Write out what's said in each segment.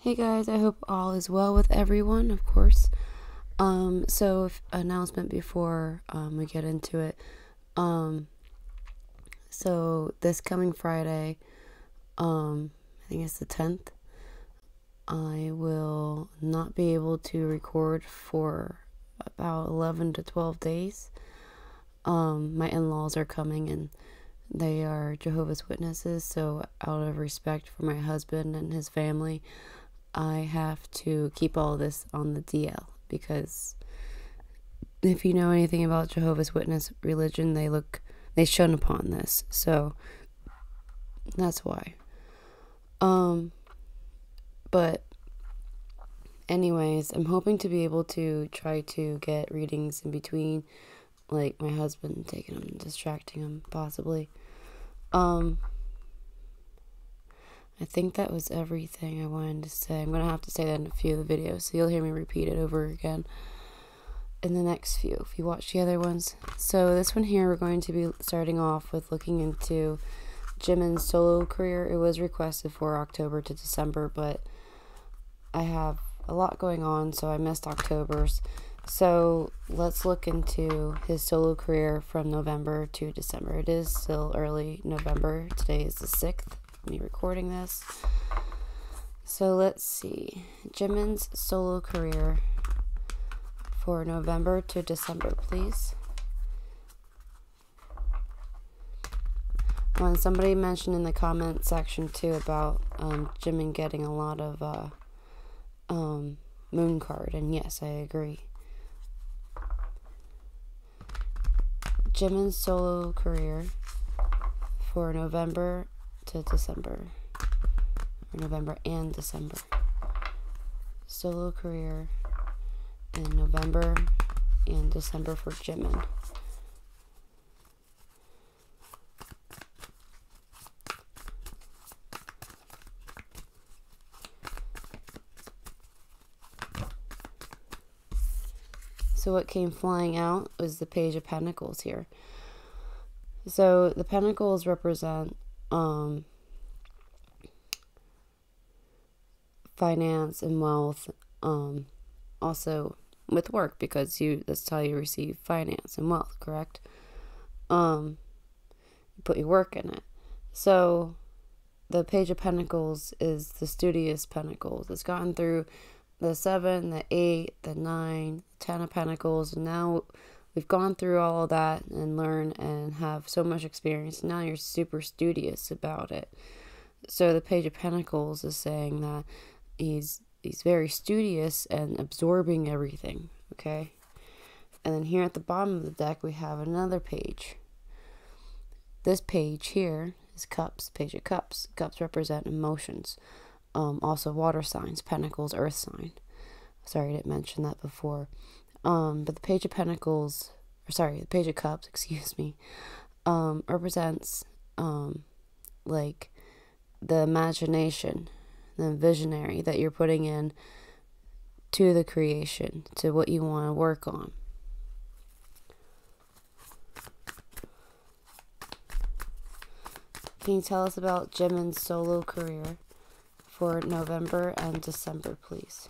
Hey guys, I hope all is well with everyone, of course. So announcement before we get into it. So this coming Friday, I think it's the 10th, I will not be able to record for about 11 to 12 days. My in-laws are coming and they are Jehovah's Witnesses, so out of respect for my husband and his family, I have to keep all this on the DL, because if you know anything about Jehovah's Witness religion, they shun upon this, so that's why. But anyways, I'm hoping to be able to try to get readings in between, like my husband taking them, distracting him, possibly. I think that was everything I wanted to say. I'm going to have to say that in a few of the videos, so you'll hear me repeat it over again in the next few, if you watch the other ones. So this one here, we're going to be starting off with looking into Jimin's solo career. It was requested for October to December, but I have a lot going on, so I missed October's. So let's look into his solo career from November to December. It is still early November. Today is the 6th. Me recording this. So let's see. Jimin's solo career for November to December, please. When somebody mentioned in the comment section too about Jimin getting a lot of moon card, and yes, I agree. Jimin's solo career for November to December, or November and December. Solo career in November and December for Jimin. So what came flying out was the Page of Pentacles here. So the Pentacles represent finance and wealth, also with work, because that's how you receive finance and wealth, correct? You put your work in it. So the Page of Pentacles is the studious Pentacles. It's gotten through the 7, the 8, the 9, the 10 of Pentacles, and now we've gone through all of that and learned and have so much experience. Now you're super studious about it. So the Page of Pentacles is saying that he's very studious and absorbing everything, okay? And then here at the bottom of the deck, we have another page. This page here is Cups, Page of Cups. Cups represent emotions. Also water signs, Pentacles, Earth sign. Sorry, I didn't mention that before. But the Page of Pentacles, the Page of Cups, excuse me, represents, like, the imagination, the visionary that you're putting in to the creation, to what you want to work on. Can you tell us about Jimin's solo career for November and December, please?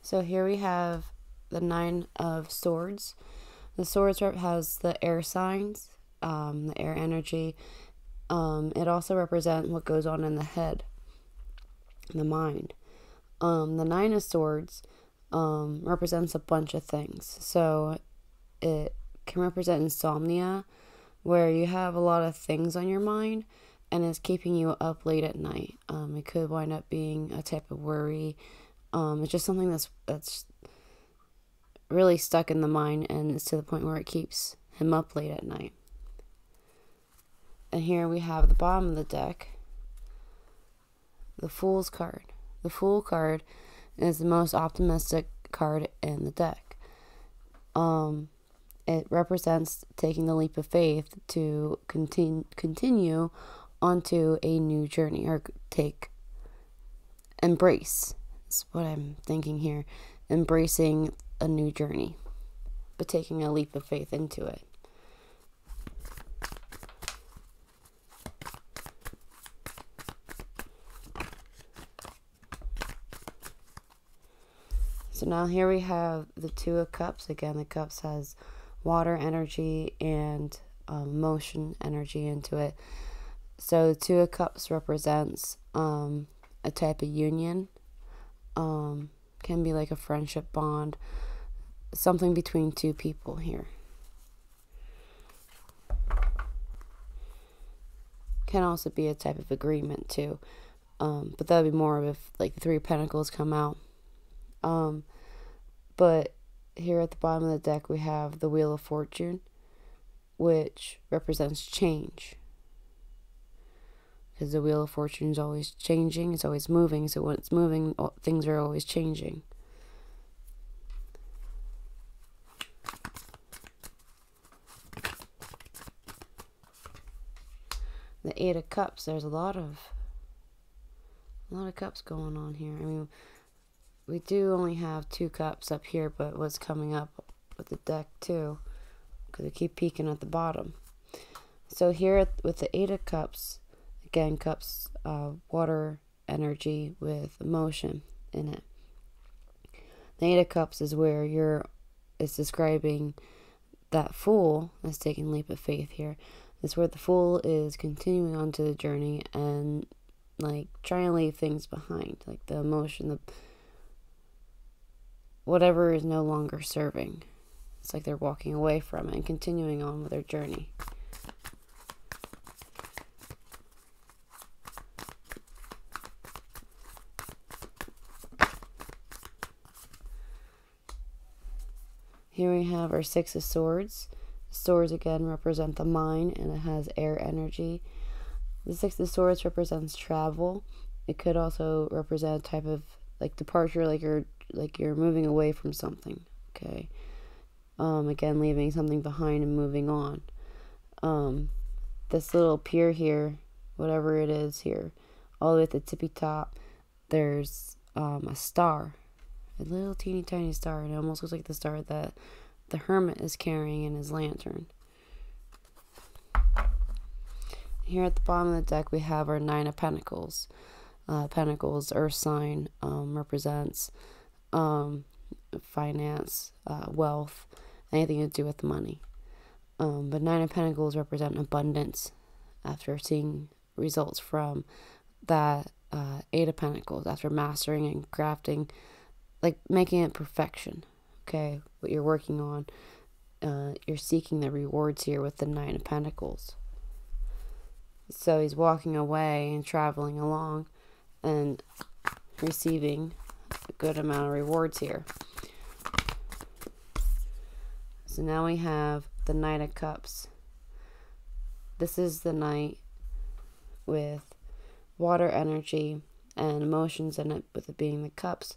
So here we have the 9 of Swords. The Swords has the air signs, the air energy. It also represents what goes on in the head, the mind. The 9 of Swords represents a bunch of things. So it can represent insomnia, where you have a lot of things on your mind and it's keeping you up late at night. It could wind up being a type of worry. It's just something that's really stuck in the mind, and it's to the point where it keeps him up late at night. And here we have the bottom of the deck, the Fool's card. The Fool card is the most optimistic card in the deck. It represents taking the leap of faith to continue onto a new journey, or embrace. That's what I'm thinking here. Embracing a new journey. but taking a leap of faith into it. So now here we have the Two of Cups. Again, the Cups has water energy and motion energy into it. So the Two of Cups represents a type of union. Can be like a friendship bond. Something between two people here. Can also be a type of agreement too. But that would be more of if like the Three of Pentacles come out. But here at the bottom of the deck we have the Wheel of Fortune, which represents change. Because the Wheel of Fortune is always changing, it's always moving, so when it's moving, things are always changing. The Eight of Cups, there's a lot of cups going on here. I mean, we do only have 2 cups up here, but what's coming up with the deck too, because we keep peeking at the bottom. So here with the Eight of Cups, again, cups, water energy with emotion in it. The Eight of Cups is where it's describing that Fool that's taking a leap of faith here. It's where the Fool is continuing on to the journey and like trying to leave things behind, like the emotion, whatever is no longer serving. It's like they're walking away from it and continuing on with their journey. Here we have our Six of Swords. Swords again represent the mind, and it has air energy. The Six of Swords represents travel. It could also represent a type of like departure, like you're moving away from something. Okay. Again, leaving something behind and moving on. This little pier here, whatever it is here, all the way at the tippy top, there's a star. A little teeny tiny star, and it almost looks like the star that the hermit is carrying in his lantern. Here at the bottom of the deck we have our Nine of Pentacles. Pentacles, earth sign, represents finance, wealth, anything to do with money. But Nine of Pentacles represent abundance after seeing results from that Eight of Pentacles, after mastering and crafting, like making it perfection. Okay, what you're working on, you're seeking the rewards here with the Nine of Pentacles. So he's walking away and traveling along and receiving a good amount of rewards here. So now we have the Knight of Cups. This is the Knight with water energy and emotions in it, with it being the cups.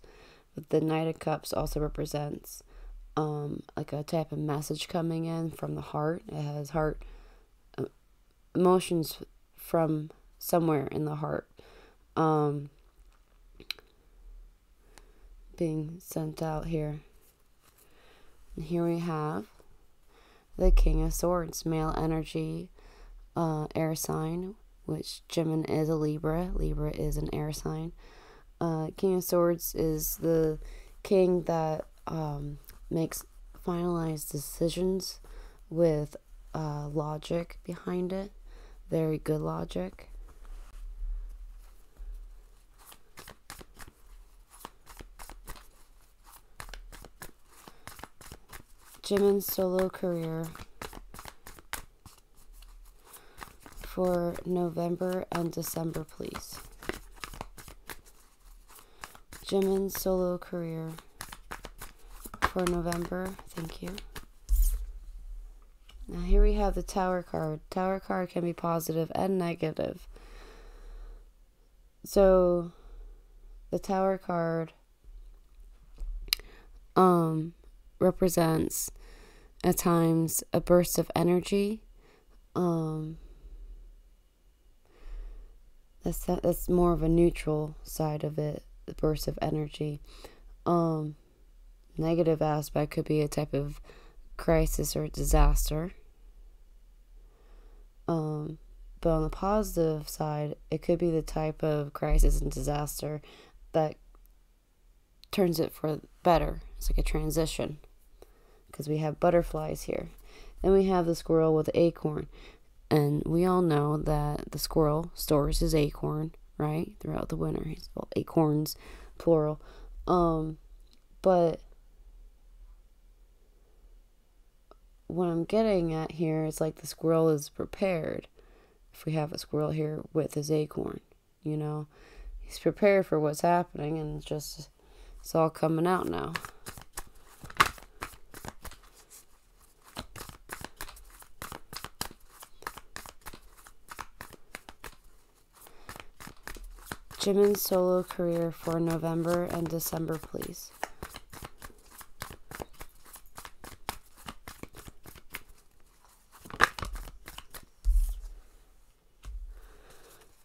But the Knight of Cups also represents like a type of message coming in from the heart. It has heart emotions from somewhere in the heart being sent out here. And here we have the King of Swords, male energy, air sign, which Jimin is a Libra. Libra is an air sign. King of Swords is the king that makes finalized decisions with logic behind it. Very good logic. Jimin's solo career for November and December, please. Jimin's solo career for November, thank you. Now here we have the Tower card. Tower card can be positive and negative. So the Tower card represents at times a burst of energy. That's more of a neutral side of it, the burst of energy. Negative aspect could be a type of crisis or disaster. But on the positive side, it could be the type of crisis and disaster that turns it for better. It's like a transition, because we have butterflies here. Then we have the squirrel with the acorn. And we all know that the squirrel stores his acorn, right, throughout the winter. Well, acorns, plural. But what I'm getting at here is like the squirrel is prepared. If we have a squirrel here with his acorn, you know, he's prepared for what's happening, and it's all coming out now. Jimin's solo career for November and December, please.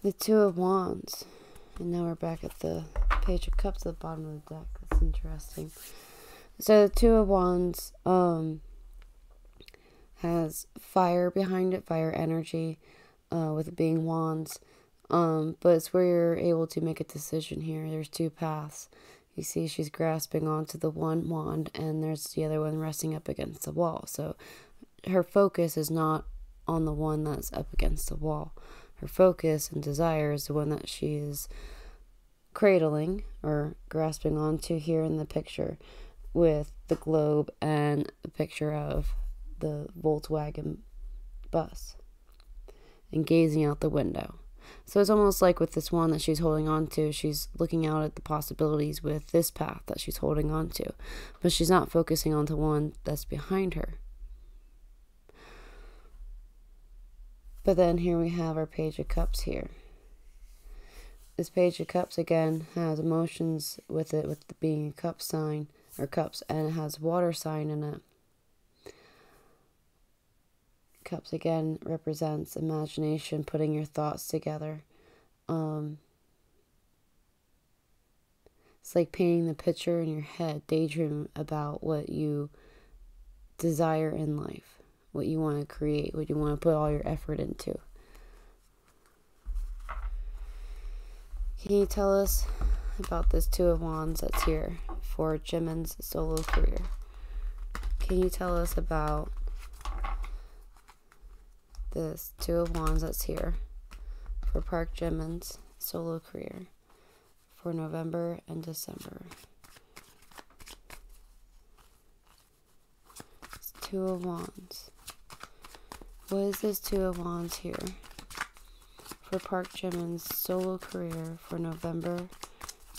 The Two of Wands. And now we're back at the Page of Cups at the bottom of the deck. That's interesting. So the Two of Wands has fire behind it, fire energy, with it being wands. But it's where you're able to make a decision here. There's two paths. You see she's grasping onto the one wand, and there's the other one resting up against the wall. So her focus is not on the one that's up against the wall. Her focus and desire is the one that she is cradling or grasping onto here in the picture, with the globe and a picture of the Volkswagen bus, and gazing out the window. So it's almost like with this one that she's holding on to, she's looking out at the possibilities with this path that she's holding on to, but she's not focusing on the one that's behind her. But then here we have our Page of Cups here. This Page of Cups again has emotions with it, with it being a cup sign, or cups, and it has water sign in it. Cups again represents imagination, putting your thoughts together. It's like painting the picture in your head, daydream about what you desire in life, what you want to create, what you want to put all your effort into. Can you tell us about this Two of Wands that's here for Jimin's solo career? Can you tell us about this Two of Wands that's here for Park Jimin's solo career for November and December? It's Two of Wands. What is this Two of Wands here for Park Jimin's solo career for November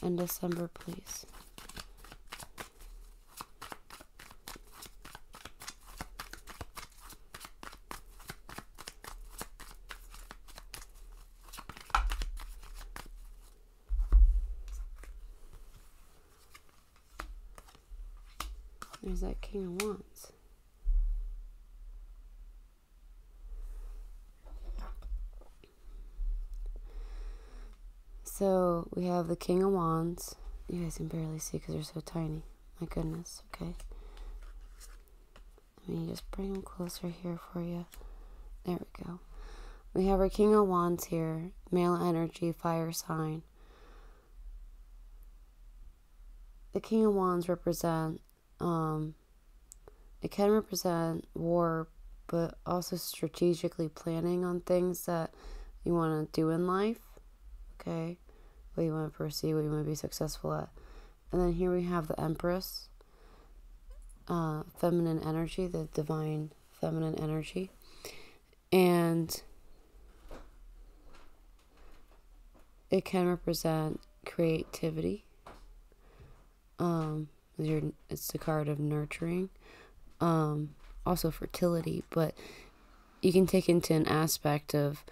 and December, please? There's that King of Wands. So we have the King of Wands. You guys can barely see because they're so tiny. My goodness. Okay. Let me just bring them closer here for you. There we go. We have our King of Wands here. Male energy, fire sign. The King of Wands represent it can represent war, but also strategically planning on things that you want to do in life, okay, what you want to pursue, what you want to be successful at. And then here we have the Empress, feminine energy, the divine feminine energy, and it can represent creativity. It's the card of nurturing, also fertility, but you can take into an aspect of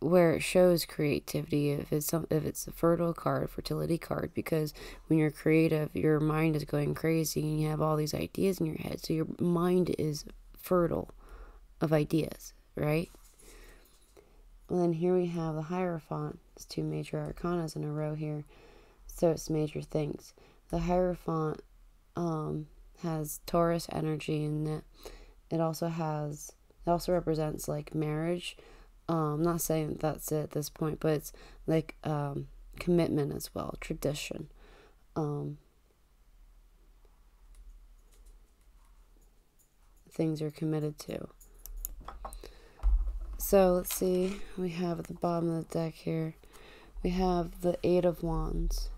where it shows creativity if it's a fertile card, fertility card, because when you're creative, your mind is going crazy and you have all these ideas in your head, so your mind is fertile of ideas, right? And then here we have the Hierophant. It's two major arcanas in a row here, so it's major things. The Hierophant has Taurus energy in it. It also represents like marriage. I'm not saying that's it at this point, but it's like commitment as well, tradition. Things you're committed to. So let's see, we have at the bottom of the deck here, we have the Eight of Wands.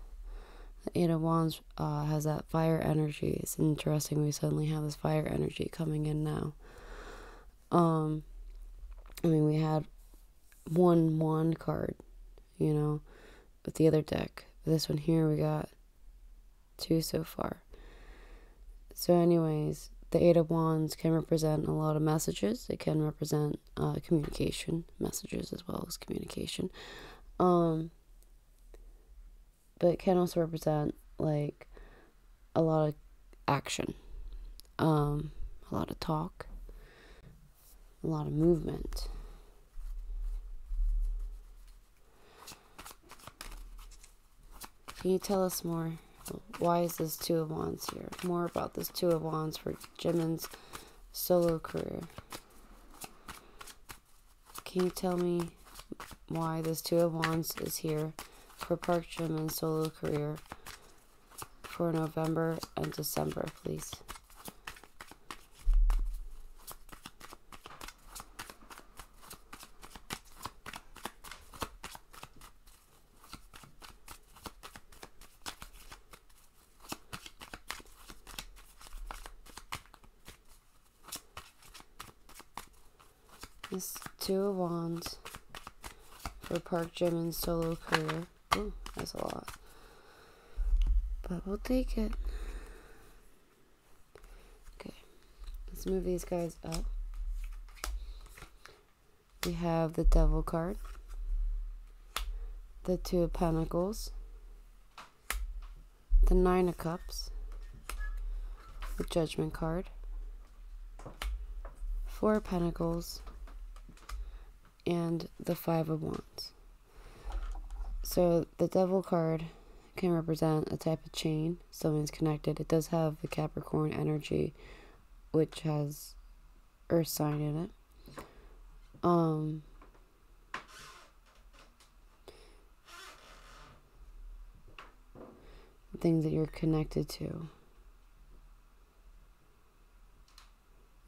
The Eight of Wands has that fire energy. It's interesting we suddenly have this fire energy coming in now. I mean, we had one wand card, you know, with the other deck. This one here, we got two so far. So anyways, the Eight of Wands can represent a lot of messages. It can represent communication, messages as well as communication. But it can also represent like a lot of action, a lot of talk, a lot of movement. Can you tell us more? Why is this Two of Wands here? More about this Two of Wands for Jimin's solo career. Can you tell me why this Two of Wands is here for Park Jimin's solo career for November and December, please? This Two of Wands for Park Jimin's solo career. Ooh, that's a lot. But we'll take it. Okay. Let's move these guys up. We have the Devil card. The Two of Pentacles. The Nine of Cups. The Judgment card. Four of Pentacles. And the Five of Wands. So the Devil card can represent a type of chain. Something's connected. It does have the Capricorn energy, which has Earth sign in it. Things that you're connected to.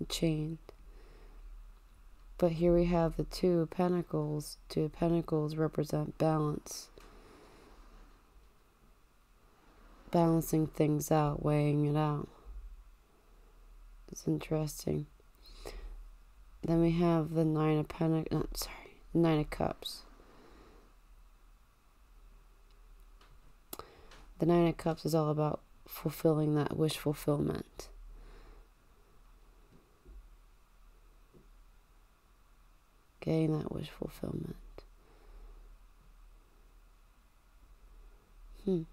Chained. But here we have the Two of Pentacles. Two of Pentacles represent balance. Balancing things out, weighing it out. It's interesting. Then we have the Nine of Nine of Cups. The Nine of Cups is all about fulfilling that wish fulfillment. Getting that wish fulfillment. And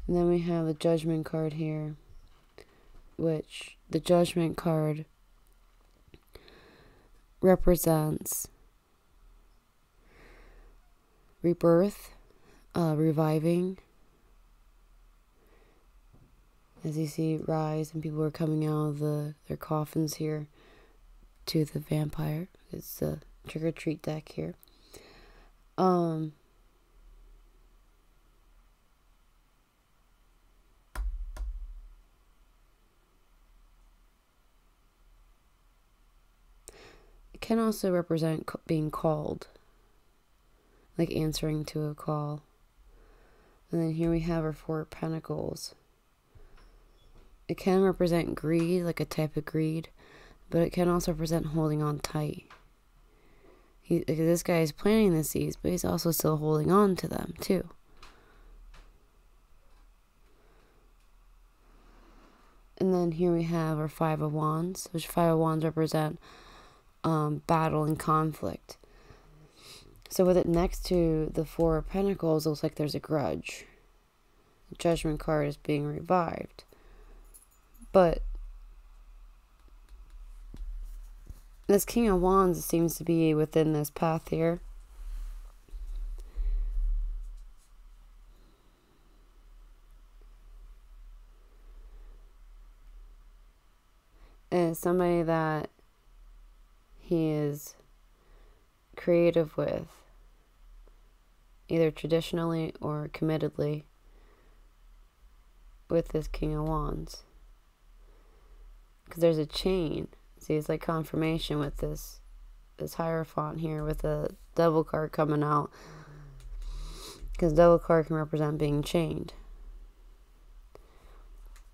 then we have the Judgment card here, which the Judgment card represents rebirth, reviving. As you see, rise, and people are coming out of their coffins here to the vampire. It's the trick-or-treat deck here. It can also represent being called, like answering to a call. And then here we have our Four of Pentacles. It can represent greed, like a type of greed, but it can also represent holding on tight. This guy is planting the seeds, but he's also still holding on to them too. And then here we have our Five of Wands, which Five of Wands represent battle and conflict. So with it next to the Four of Pentacles, it looks like there's a grudge. The Judgment card is being revived. But this King of Wands seems to be within this path here. is somebody that he is creative with, either traditionally or committedly, with this King of Wands. Because there's a chain. See, it's like confirmation with this Hierophant here with the Devil card coming out. Because Devil card can represent being chained.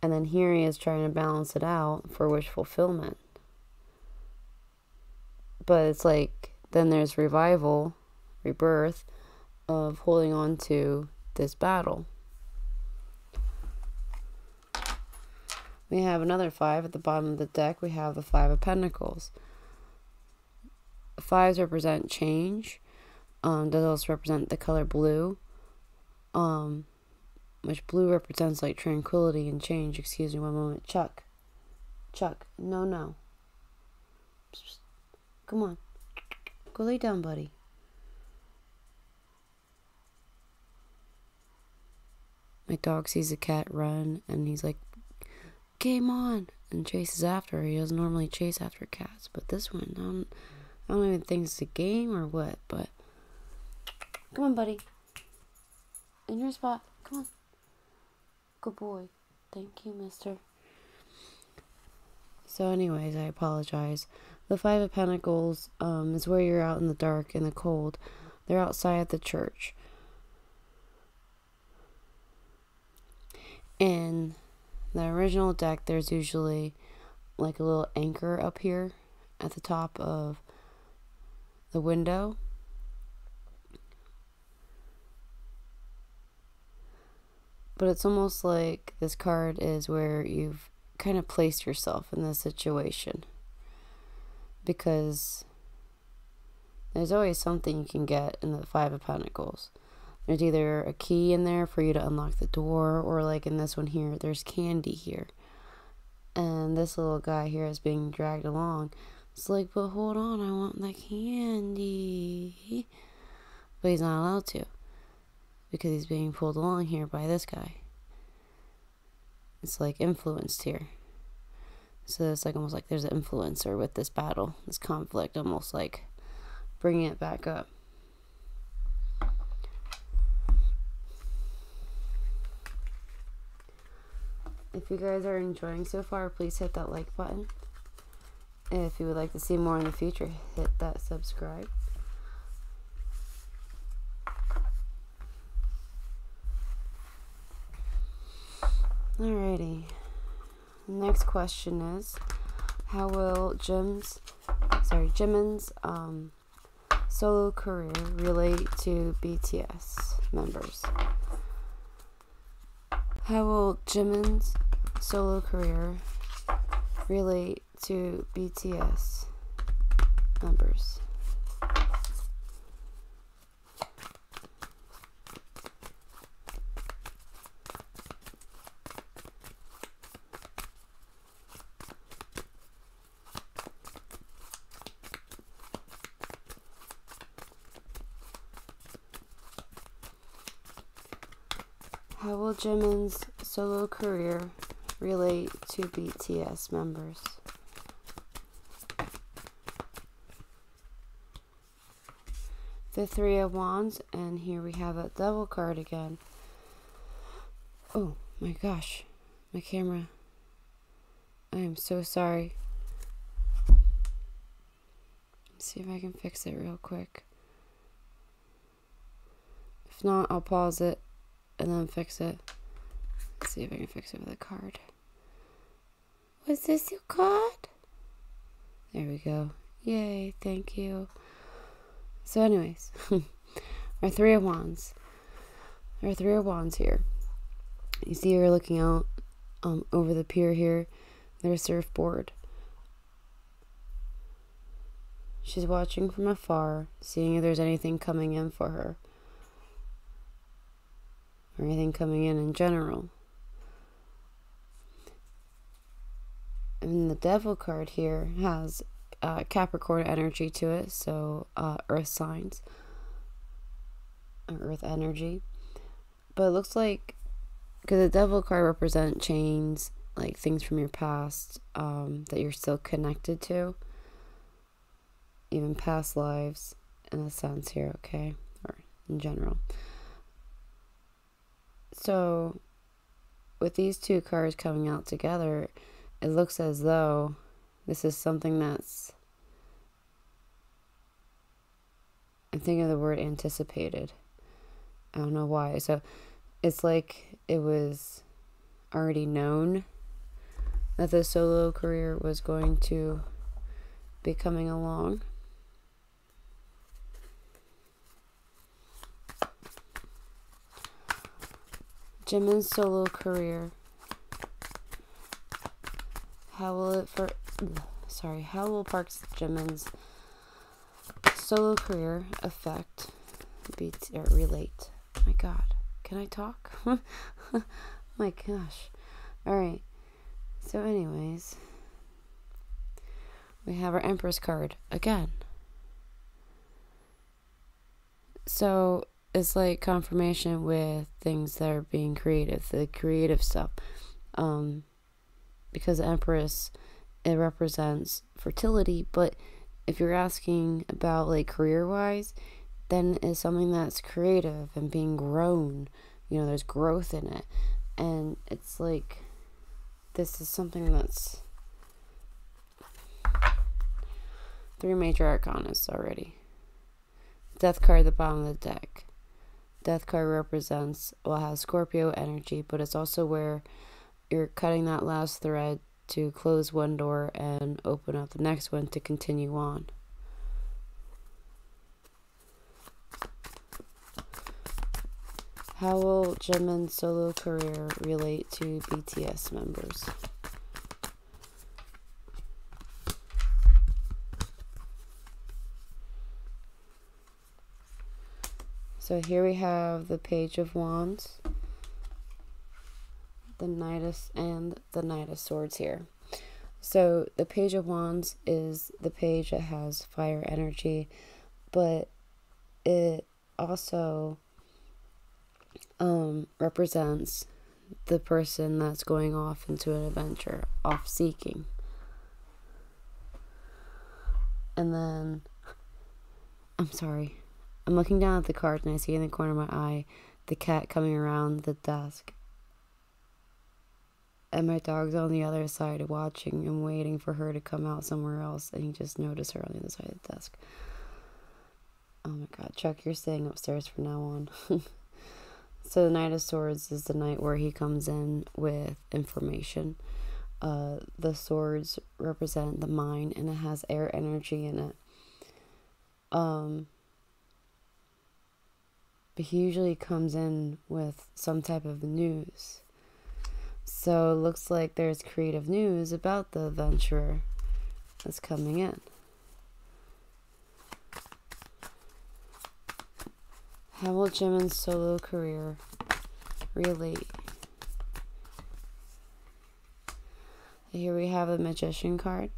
And then here he is trying to balance it out for wish fulfillment. But it's like, then there's revival, rebirth, of holding on to this battle. We have another 5 at the bottom of the deck. We have the 5 of Pentacles. 5s represent change. Does also represent the color blue. Which blue represents like tranquility and change. Excuse me one moment. Chuck. No. Come on. Go lay down, buddy. My dog sees a cat run and he's like, game on, and chases after her. He doesn't normally chase after cats, but this one, I don't even think it's a game or what, but come on, buddy. In your spot. Come on. Good boy. Thank you, mister. So anyways, I apologize. The 5 of Pentacles is where you're out in the dark, in the cold. They're outside the church. In the original deck, there's usually like a little anchor up here at the top of the window. But it's almost like this card is where you've kind of placed yourself in this situation. Because there's always something you can get in the 5 of Pentacles. There's either a key in there for you to unlock the door, or like in this one here, there's candy here. And this little guy here is being dragged along. It's like, but hold on, I want the candy. But he's not allowed to, because he's being pulled along here by this guy. It's like influenced here. So it's like almost like there's an influencer with this battle, this conflict, almost like bringing it back up. If you guys are enjoying so far, please hit that like button. If you would like to see more in the future, hit that subscribe. Alrighty. The next question is, how will Jimin's solo career relate to BTS members? How will Jimin's solo career relate to BTS members? How will Jimin's solo career relate to BTS members? The 3 of Wands, and here we have a Devil card again. Oh my gosh, my camera. I am so sorry. Let's see if I can fix it real quick. If not, I'll pause it and then fix it. Let's see if I can fix it with a card. Was this your card? There we go. Yay, thank you. So anyways, our 3 of Wands. Our 3 of Wands here. You see her looking out over the pier here. There's a surfboard. She's watching from afar, seeing if there's anything coming in for her. Or anything coming in general. And the Devil card here has Capricorn energy to it, so earth signs, or earth energy. But it looks like, because the Devil card represents chains like things from your past that you're still connected to, even past lives in a sense here, okay, or in general. So with these two cards coming out together, it looks as though this is something that's, I'm thinking of the word anticipated. I don't know why. So it's like it was already known that the solo career was going to be coming along. Jimin's solo career. How will Park's Jimin's solo career affect, or relate? My God, can I talk? My gosh. Alright, so anyways, we have our Empress card again. So it's like confirmation with things that are being creative, the creative stuff. Because the Empress, it represents fertility, but if you're asking about like career-wise, then it's something that's creative and being grown. You know, there's growth in it. And it's like, this is something that's 3 major arcanas already. Death card at the bottom of the deck. Death card represents, well, it has Scorpio energy, but it's also where you're cutting that last thread to close one door and open up the next one to continue on. How will Jimin's solo career relate to BTS members? So here we have the Page of Wands, the Knight of Swords here. So the Page of Wands is the page that has fire energy, but it also represents the person that's going off into an adventure, off seeking. And then, I'm sorry, I'm looking down at the card and I see in the corner of my eye the cat coming around the desk. And my dog's on the other side watching and waiting for her to come out somewhere else, and he just noticed her on the other side of the desk. Oh my God, Chuck, you're staying upstairs from now on. So the Knight of Swords is the night where he comes in with information. The swords represent the mind, and it has air energy in it. But he usually comes in with some type of news. So it looks like there's creative news about the adventurer that's coming in. How will Jimin's solo career relate? Here we have the Magician card.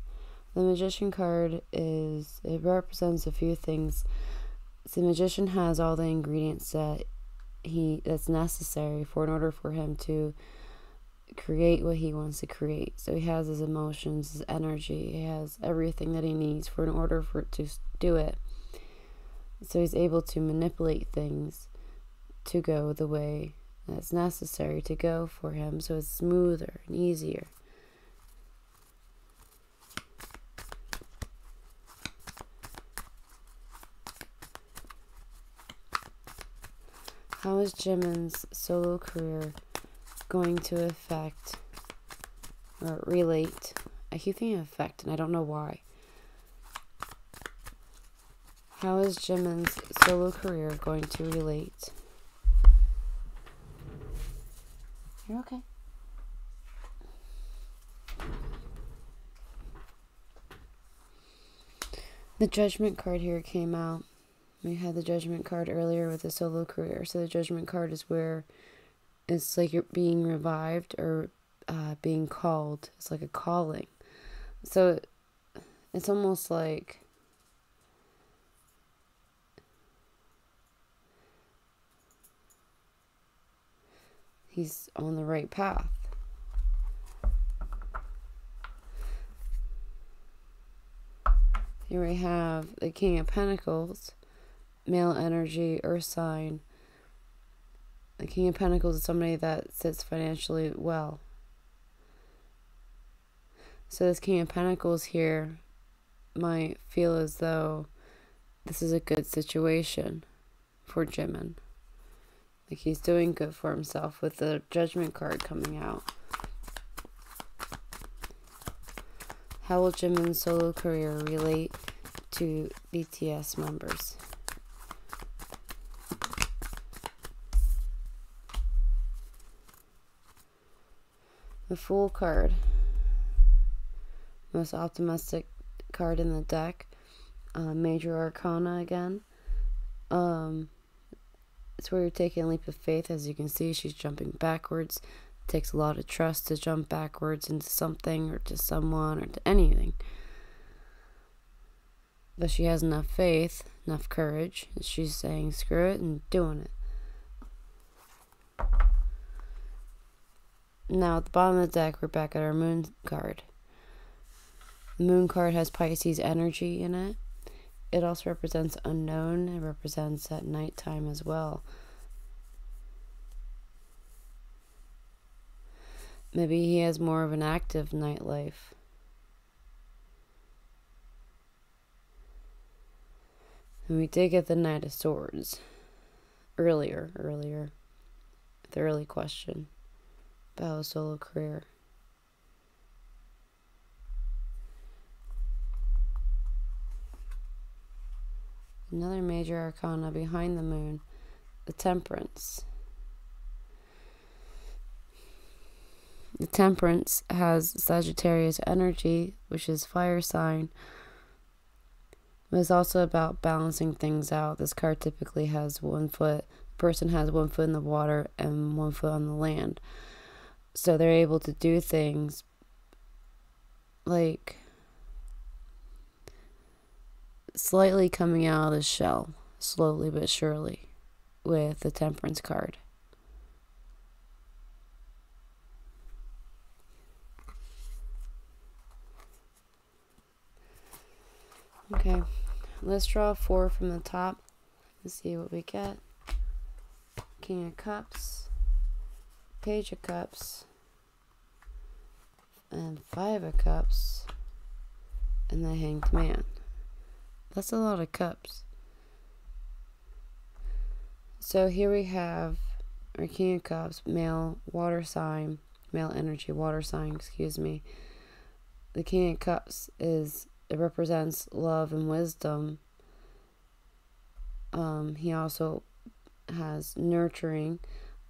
The Magician card it represents a few things. So the Magician has all the ingredients that's necessary in order for him to create what he wants to create. So he has his emotions, his energy, he has everything that he needs in order for it to do it. So he's able to manipulate things to go the way that's necessary to go for him, so it's smoother and easier. How is Jimin's solo career going to affect or relate? I keep thinking affect, and I don't know why. How is Jimin's solo career going to relate? You're okay. The Judgment card here came out. We had the Judgment card earlier with the solo career. So the Judgment card is where it's like you're being revived or being called. It's like a calling. So it's almost like he's on the right path. Here we have the King of Pentacles, male energy, earth sign. The King of Pentacles is somebody that sits financially well. So this King of Pentacles here might feel as though this is a good situation for Jimin. Like he's doing good for himself with the Judgment card coming out. How will Jimin's solo career relate to BTS members? The Fool card. Most optimistic card in the deck. Major Arcana again. It's where you're taking a leap of faith. As you can see, she's jumping backwards. It takes a lot of trust to jump backwards into something or to someone or to anything. But she has enough faith, enough courage. And she's saying screw it and doing it. Now at the bottom of the deck, we're back at our Moon card. The Moon card has Pisces energy in it. It also represents unknown. It represents at nighttime as well. Maybe he has more of an active nightlife. And we did get the Knight of Swords earlier, the early question about a solo career. Another major arcana behind the Moon, the Temperance. The Temperance has Sagittarius energy, which is fire sign. But it's also about balancing things out. This card typically has one foot, the person has 1 foot in the water and 1 foot on the land. So they're able to do things like slightly coming out of the shell, slowly but surely, with the Temperance card. Okay, let's draw 4 from the top and see what we get. King of Cups, Page of Cups, and 5 of Cups, and the Hanged Man. That's a lot of cups. So here we have our King of Cups, male water sign, male energy water sign, excuse me. The King of Cups it represents love and wisdom. He also has nurturing.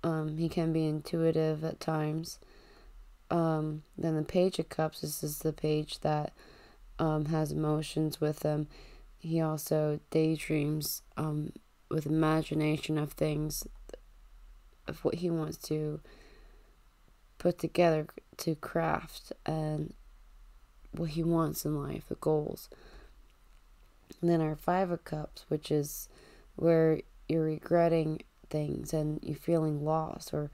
He can be intuitive at times. Then the Page of Cups, this is the page that has emotions with him. He also daydreams with imagination of things, of what he wants to put together to craft and what he wants in life, the goals. And then our 5 of Cups, which is where you're regretting things and you're feeling lost, or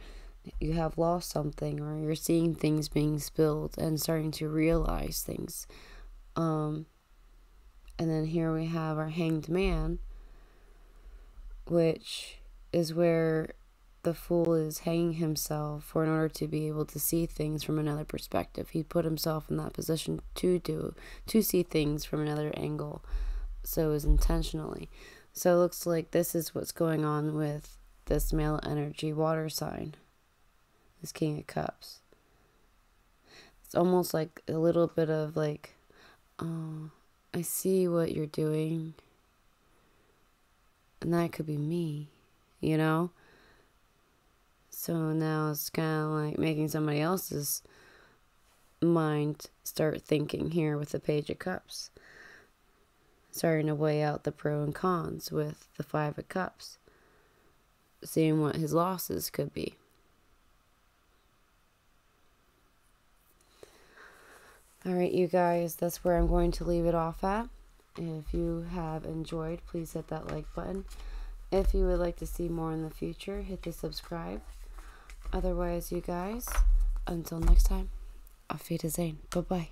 you have lost something, or you're seeing things being spilled and starting to realize things. And then here we have our Hanged Man, which is where the Fool is hanging himself for in order to be able to see things from another perspective. He put himself in that position to see things from another angle. So it was intentionally. So it looks like this is what's going on with this male energy water sign, this King of Cups. It's almost like a little bit of like, I see what you're doing, and that could be me, you know? So now it's kind of like making somebody else's mind start thinking here with the Page of Cups. Starting to weigh out the pro and cons with the 5 of Cups. Seeing what his losses could be. Alright, you guys, that's where I'm going to leave it off at. If you have enjoyed, please hit that like button. If you would like to see more in the future, hit the subscribe. Otherwise, you guys, until next time, auf Wiedersehen. Bye-bye.